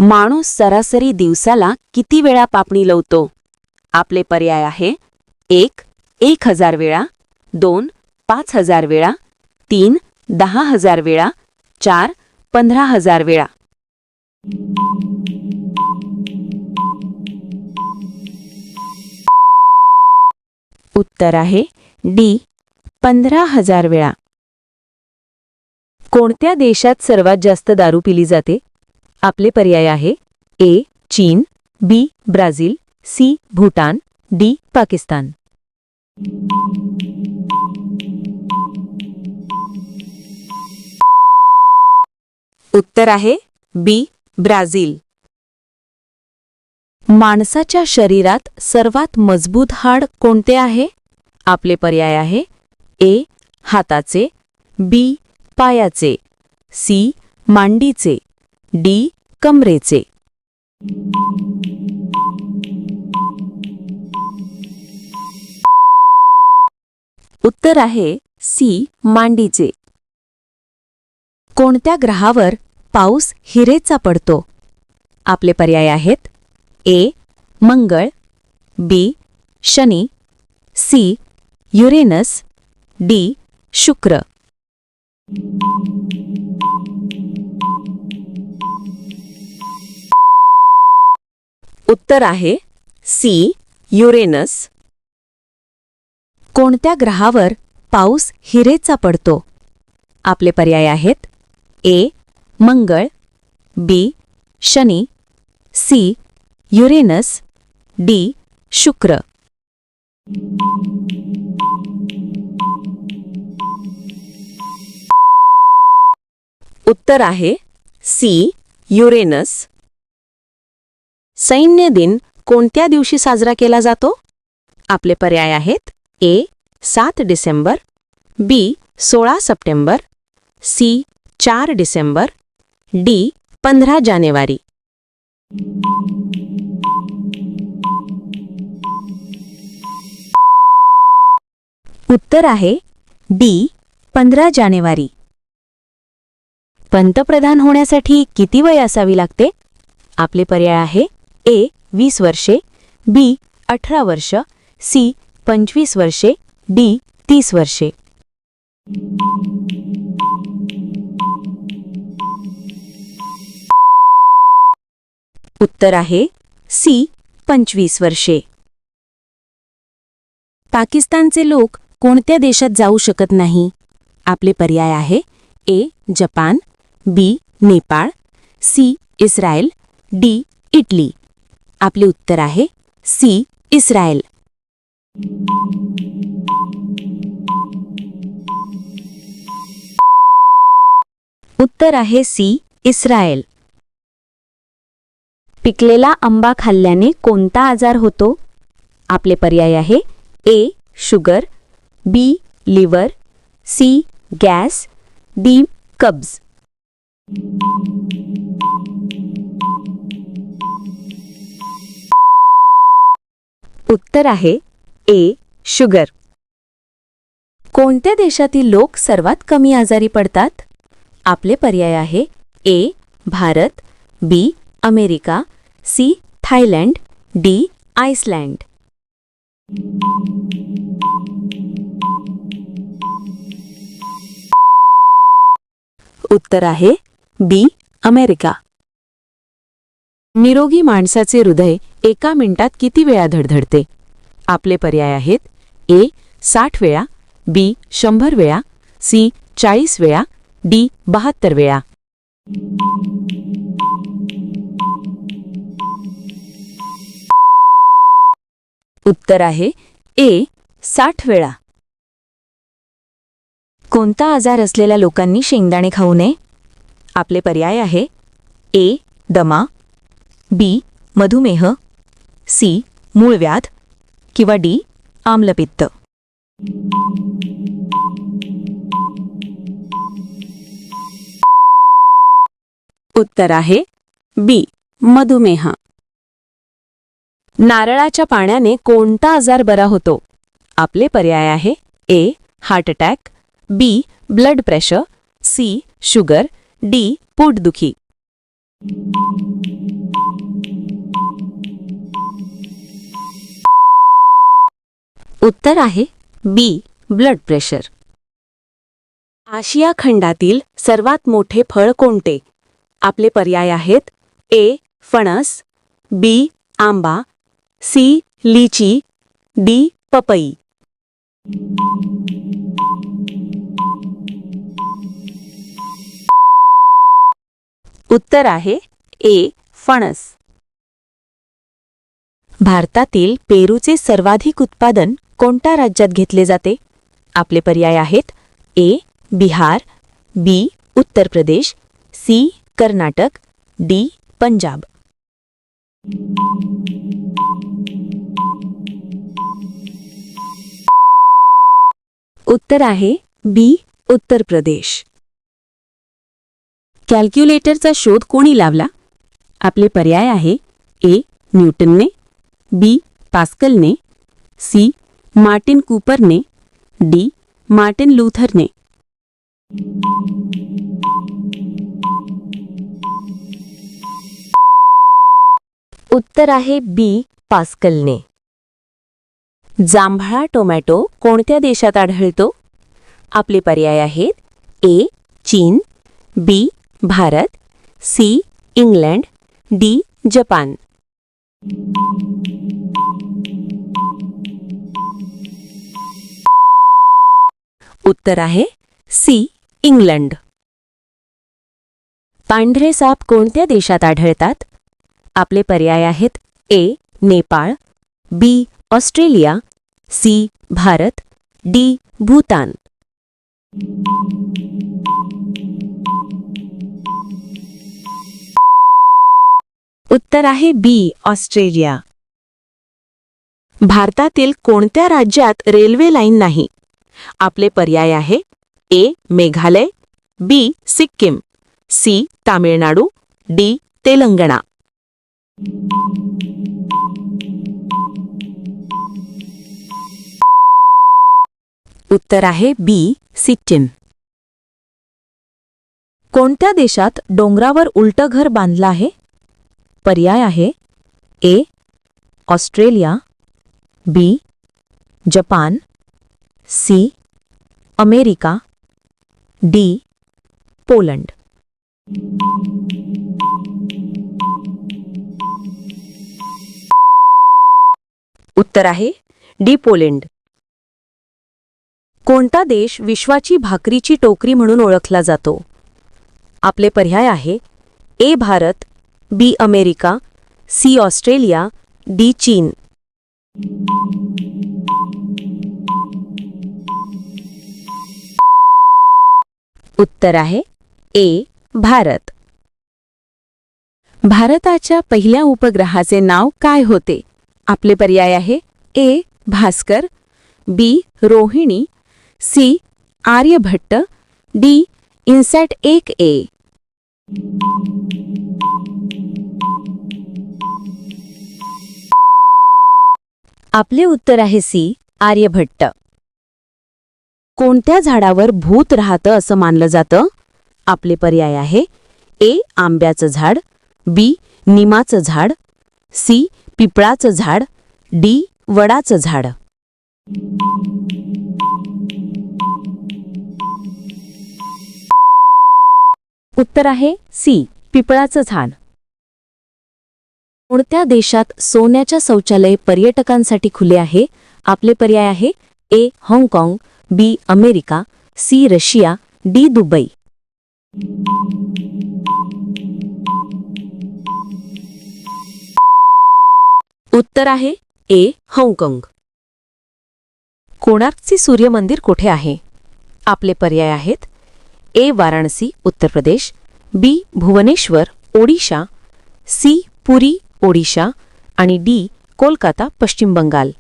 माणूस सरासरी दिवसाला किती वेळा पापणी लावतो? आपले पर्याय आहे 1. 1000 वेळा, 2. 5000 वेळा, 3. 10,000 वेळा, 4. 15,000 वेळा. उत्तर आहे डी. 15,000 वेळा. कोणत्या देशात सर्वात जास्त दारू पिली जाते? आपले पर्याय आहे ए. चीन, B. Brazil, C. Bhutan, D. Pakistan. उत्तर आहे बी. ब्राझील. माणसाच्या शरीरात सर्वात मजबूत हाड कोणते आहे? आपले पर्याय आहे ए. हाताचे, बी. पायाचे, सी. मांडीचे, डी. कमरेचे. उत्तर आहे सी. मांडीचे. कोणत्या ग्रहावर पाऊस हिरेचा पडतो? आपले पर्याय आहेत ए. मंगळ, बी. शनी, सी. Uranus, D. शुक्र. उत्तर आहे सी. युरेनस. कोणत्या ग्रहावर पाऊस हिरेचा पडतो? आपले पर्याय आहेत ए. मंगळ, बी. शनी, सी. Uranus, D. शुक्र. उत्तर आहे सी. युरेनस. सैन्य दिन कोणत्या दिवशी साजरा केला जातो? आपले पर्याय आहेत ए. 7 डिसेंबर, बी. 16 सप्टेंबर, सी. 4 डिसेंबर, डी. 15 जानेवारी. उत्तर आहे डी. 15 जानेवारी. पंतप्रधान होण्यासाठी किती वय असावी लागते? आपले पर्याय आहे ए. 20 वर्षे, बी. 18 वर्ष, सी. 25 वर्षे, डी. 30 वर्षे. उत्तर आहे सी. 25 वर्षे. पाकिस्तानचे लोक कोणत्या देशात जाऊ शकत नाही? आपले पर्याय आहे A. Japan, B. Nepal, C. Israel, D. Italy. आपले उत्तर आहे सी. इस्रायल. उत्तर आहे सी. इस्रायल. पिकलेला आंबा खाल्ल्याने कोणता आजार होतो? आपले पर्याय आहे A. Sugar, B. Liver, C. Gas, D. कब्ज. उत्तर आहे ए. शुगर. कोणत्या देशातील लोक सर्वात कमी आजारी पडतात? आपले पर्याय आहे A. Bharat, B. America, C. Thailand, D. Iceland. उत्तर आहे बी. अमेरिका. निरोगी माणसाचे हृदय एका मिनिटात किती वेळा धडधडते? आपले पर्याय आहेत ए. 60 वेळा, बी. 100 वेळा, सी. 40 वेळा, डी. 72 वेळा. उत्तर आहे ए. 60 वेळा. कोणता आजार असलेल्या लोकांनी शेंगदाणे खाऊ नये? आपले पर्याय आहे ए. दमा, बी. मधुमेह, सी. मूळव्याध किंवा डी. आम्लपित्त. उत्तर आहे बी. मधुमेह. नारळाच्या पाण्याने कोणता आजार बरा होतो? आपले पर्याय आहे A. Heart attack, B. Blood pressure, C. Sugar, D. पोटदुखी. उत्तर आहे बी ब्लड प्रेशर. आशिया खंडातील सर्वात मोठे फळ कोणते? आपले पर्याय आहेत ए फणस, बी आंबा, सी लिची, डी पपई. उत्तर आहे ए फणस. भारतातील पेरूचे सर्वाधिक उत्पादन कोणत्या राज्यात घेतले जाते? आपले पर्याय आहेत ए बिहार, बी उत्तर प्रदेश, सी कर्नाटक, डी पंजाब. उत्तर आहे बी उत्तर प्रदेश. कॅल्क्युलेटरचा शोध कोणी लावला? आपले पर्याय आहे ए न्यूटनने, बी पास्कलने, सी मार्टिन कूपरने, डी मार्टिन लूथरने. उत्तर आहे बी पास्कलने. जांभळा टोमॅटो कोणत्या देशात आढळतो? आपले पर्याय आहेत ए चीन, B Bharat, C England, D Japan. उत्तर आहे सी इंग्लंड. पांढरे साप कोणत्या देशात आढळतात? आपले पर्याय आहेत A Nepal, B Australia, C Bharat, D Bhutan. उत्तर आहे बी ऑस्ट्रेलिया. भारतातील कोणत्या राज्यात रेल्वे लाईन नाही? आपले पर्याय आहे ए मेघालय, बी सिक्कीम, सी तामिळनाडू, डी तेलंगणा. उत्तर आहे बी सिक्कीम. कोणत्या देशात डोंगरावर उलटं घर बांधलं आहे? पर्याय आहे ए ऑस्ट्रेलिया, बी जपान, सी अमेरिका, डी पोलंड. उत्तर आहे डी पोलंड. कोणता देश विश्वाची भाकरीची टोकरी म्हणून ओळखला जातो? आपले पर्याय आहे A Bharat, B America, C Australia, D चीन. उत्तर आहे ए भारत. भारताच्या पहिल्या उपग्रहाचे नाव काय होते? आपले पर्याय आहे A Bhaskar, B Rohini, C Aryabhata, D INSAT 1A. आपले उत्तर आहे सी आर्यभट्ट. कोणत्या झाडावर भूत राहतं असं मानलं जातं? आपले पर्याय आहे ए आंब्याचं झाड, बी निमाचं झाड, सी पिपळाचं झाड, डी वडाचं झाड. उत्तर आहे सी पिपळाचं झाड. कोणत्या देशात सोन्याच्या शौचालय पर्यटकांसाठी खुले आहे? आपले पर्याय आहे ए हाँगकाँग, B America, C Russia, D Dubai. उत्तर आहे ए हाँगकाँग. कोणार्कचे सूर्यमंदिर कुठे आहे? आपले पर्याय आहेत ए वाराणसी उत्तर प्रदेश, बी भुवनेश्वर ओडिशा, सी पुरी ओडिशा आणि डी कोलकाता पश्चिम बंगाल.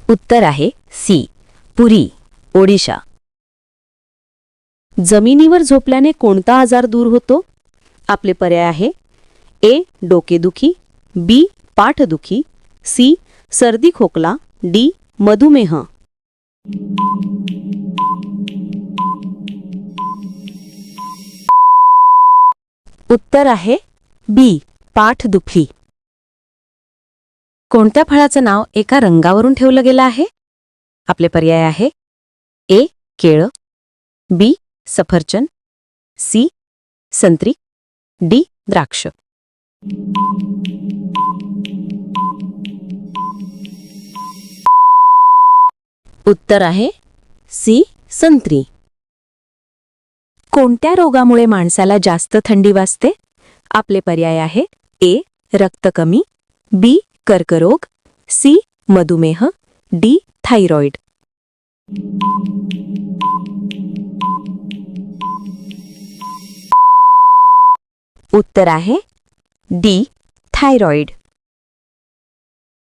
उत्तर आहे सी पुरी ओडिशा. जमिनीवर झोपल्याने कोणता आजार दूर होतो? आपले पर्याय आहे ए डोकेदुखी, बी पाठदुखी, सी सर्दी खोकला, डी मधुमेह. उत्तर आहे बी पाठदुखी. कोणत्या फळाचं नाव एका रंगावरून ठेवलं गेलं आहे? आपले पर्याय आहे ए केळं, बी सफरचंद, सी संत्री, डी द्राक्ष. उत्तर आहे सी संत्री. कोणत्या रोगामुळे माणसाला जास्त थंडी वाजते? आपले पर्याय आहे ए रक्त कमी, बी कर्करोग, सी मधुमेह, डी थायरॉइड. उत्तर आहे डी थायरॉइड.